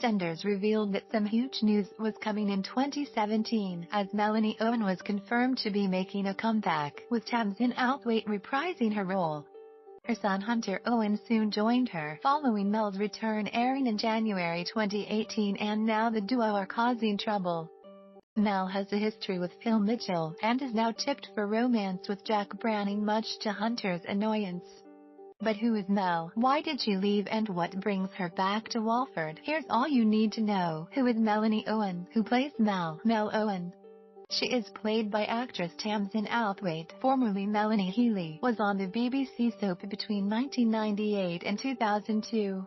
EastEnders revealed that some huge news was coming in 2017, as Melanie Owen was confirmed to be making a comeback, with Tamzin Outhwaite reprising her role. Her son Hunter Owen soon joined her, following Mel's return airing in January 2018, and now the duo are causing trouble. Mel has a history with Phil Mitchell, and is now tipped for romance with Jack Branning, much to Hunter's annoyance. But who is Mel? Why did she leave, and what brings her back to Walford? Here's all you need to know. Who is Melanie Owen, who plays Mel? Mel Owen. She is played by actress Tamzin Outhwaite, formerly Melanie Healy, was on the BBC soap between 1998 and 2002.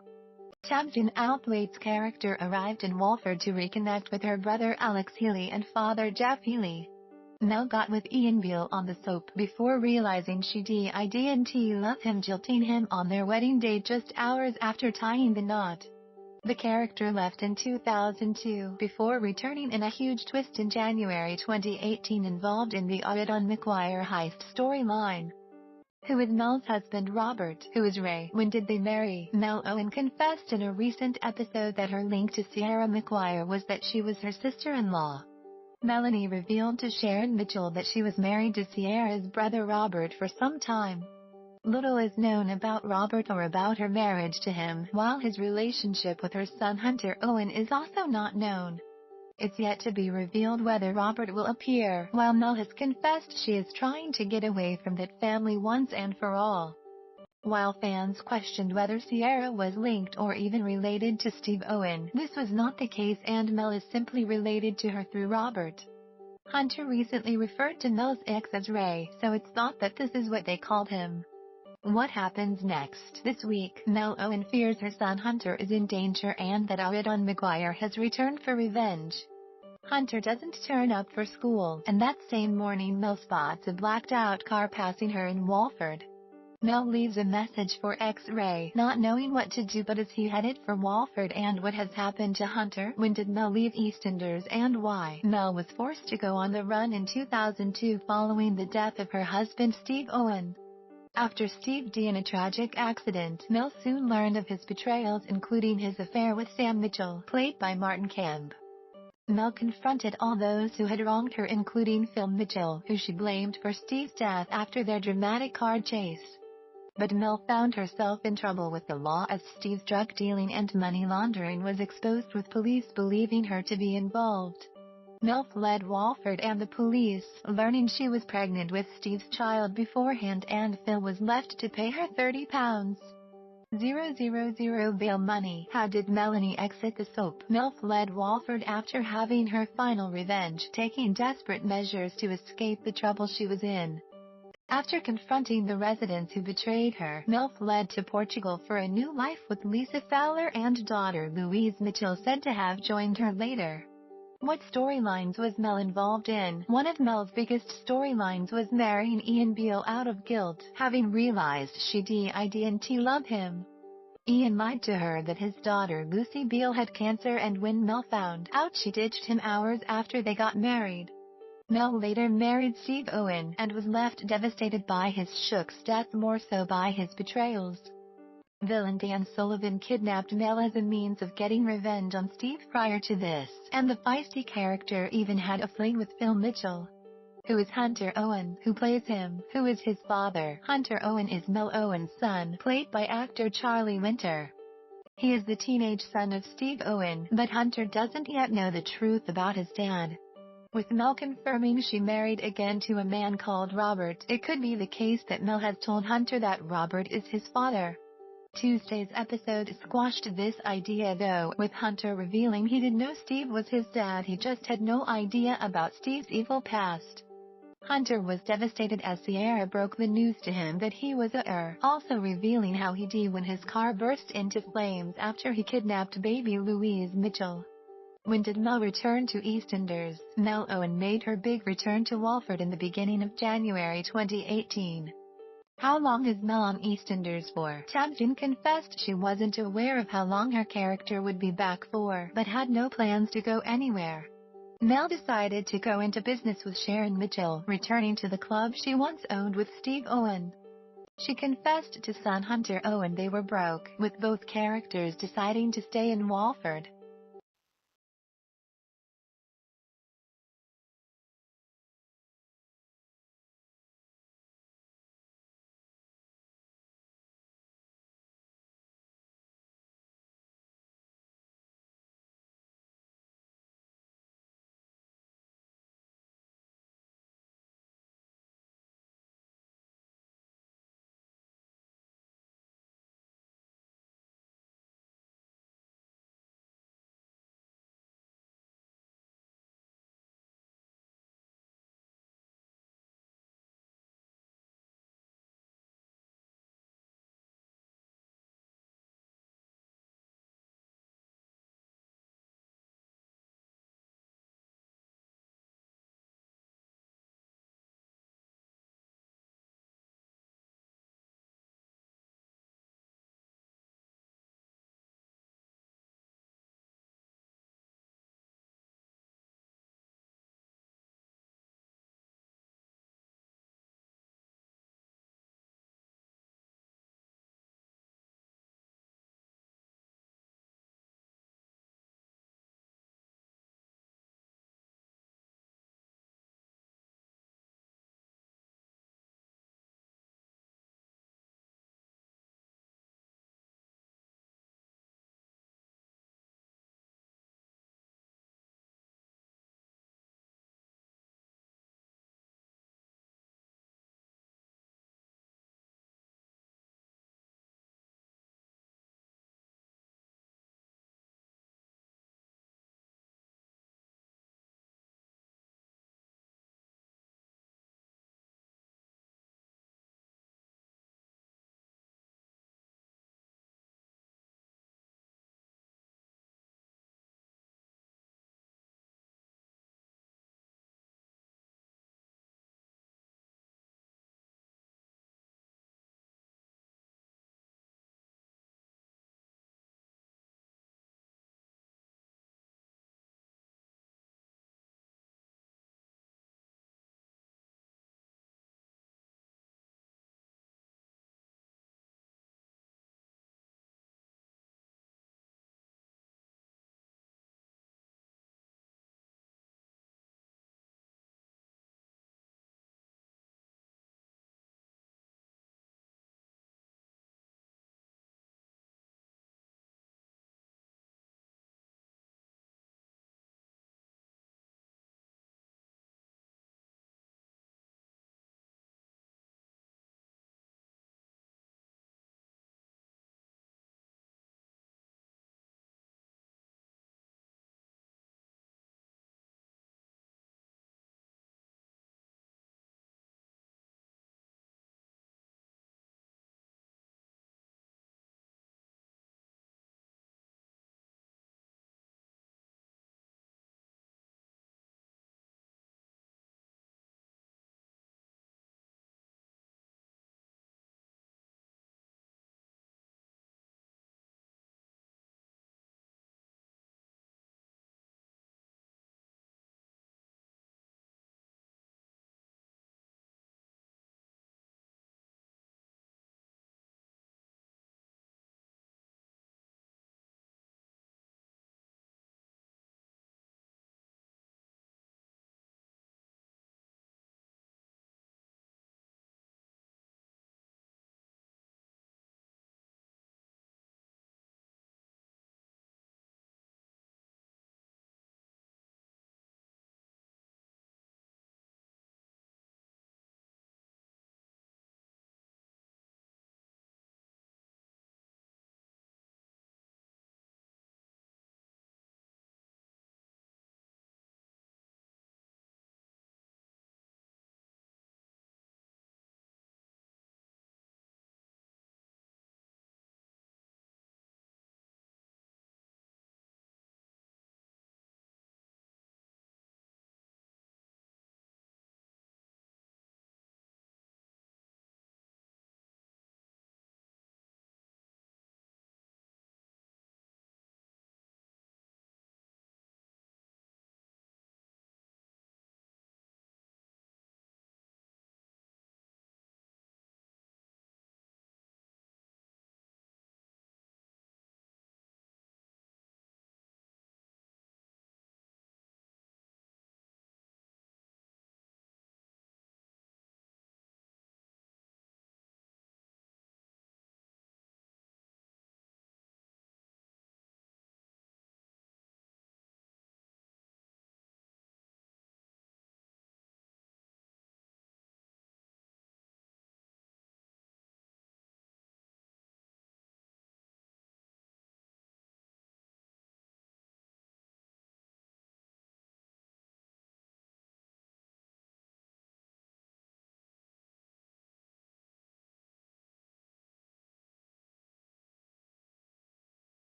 Tamzin Outhwaite's character arrived in Walford to reconnect with her brother Alex Healy and father Jeff Healy. Mel got with Ian Beale on the soap before realizing she didn't love him, jilting him on their wedding day just hours after tying the knot. The character left in 2002 before returning in a huge twist in January 2018 involved in the Owen McGuire heist storyline. Who is Mel's husband Robert? Who is Ray? When did they marry? Mel Owen confessed in a recent episode that her link to Sierra McGuire was that she was her sister-in-law. Melanie revealed to Sharon Mitchell that she was married to Sierra's brother Robert for some time. Little is known about Robert or about her marriage to him, while his relationship with her son Hunter Owen is also not known. It's yet to be revealed whether Robert will appear, while Mel has confessed she is trying to get away from that family once and for all. While fans questioned whether Sierra was linked or even related to Steve Owen, this was not the case, and Mel is simply related to her through Robert. Hunter recently referred to Mel's ex as Ray, so it's thought that this is what they called him. What happens next? This week, Mel Owen fears her son Hunter is in danger and that Owen McGuire has returned for revenge. Hunter doesn't turn up for school, and that same morning Mel spots a blacked-out car passing her in Walford. Mel leaves a message for ex-Ray, not knowing what to do, but is he headed for Walford, and what has happened to Hunter? When did Mel leave EastEnders and why? Mel was forced to go on the run in 2002 following the death of her husband Steve Owen. After Steve died in a tragic accident, Mel soon learned of his betrayals, including his affair with Sam Mitchell, played by Martin Kemp. Mel confronted all those who had wronged her, including Phil Mitchell, who she blamed for Steve's death after their dramatic car chase. But Mel found herself in trouble with the law as Steve's drug dealing and money laundering was exposed, with police believing her to be involved. Mel fled Walford and the police, learning she was pregnant with Steve's child beforehand, and Phil was left to pay her £30,000 bail money. How did Melanie exit the soap? Mel fled Walford after having her final revenge, taking desperate measures to escape the trouble she was in. After confronting the residents who betrayed her, Mel fled to Portugal for a new life with Lisa Fowler and daughter Louise Mitchell, said to have joined her later. What storylines was Mel involved in? One of Mel's biggest storylines was marrying Ian Beale out of guilt, having realized she didn't love him. Ian lied to her that his daughter Lucy Beale had cancer, and when Mel found out, she ditched him hours after they got married. Mel later married Steve Owen, and was left devastated by his shook's death, more so by his betrayals. Villain Dan Sullivan kidnapped Mel as a means of getting revenge on Steve prior to this, and the feisty character even had a fling with Phil Mitchell. Who is Hunter Owen? Who plays him? Who is his father? Hunter Owen is Mel Owen's son, played by actor Charlie Winter. He is the teenage son of Steve Owen, but Hunter doesn't yet know the truth about his dad. With Mel confirming she married again to a man called Robert, it could be the case that Mel has told Hunter that Robert is his father. Tuesday's episode squashed this idea though, with Hunter revealing he didn't know Steve was his dad, he just had no idea about Steve's evil past. Hunter was devastated as Sierra broke the news to him that he was also revealing how he died when his car burst into flames after he kidnapped baby Louise Mitchell. When did Mel return to EastEnders? Mel Owen made her big return to Walford in the beginning of January 2018. How long is Mel on EastEnders for? Tamzin confessed she wasn't aware of how long her character would be back for, but had no plans to go anywhere. Mel decided to go into business with Sharon Mitchell, returning to the club she once owned with Steve Owen. She confessed to son Hunter Owen they were broke, with both characters deciding to stay in Walford.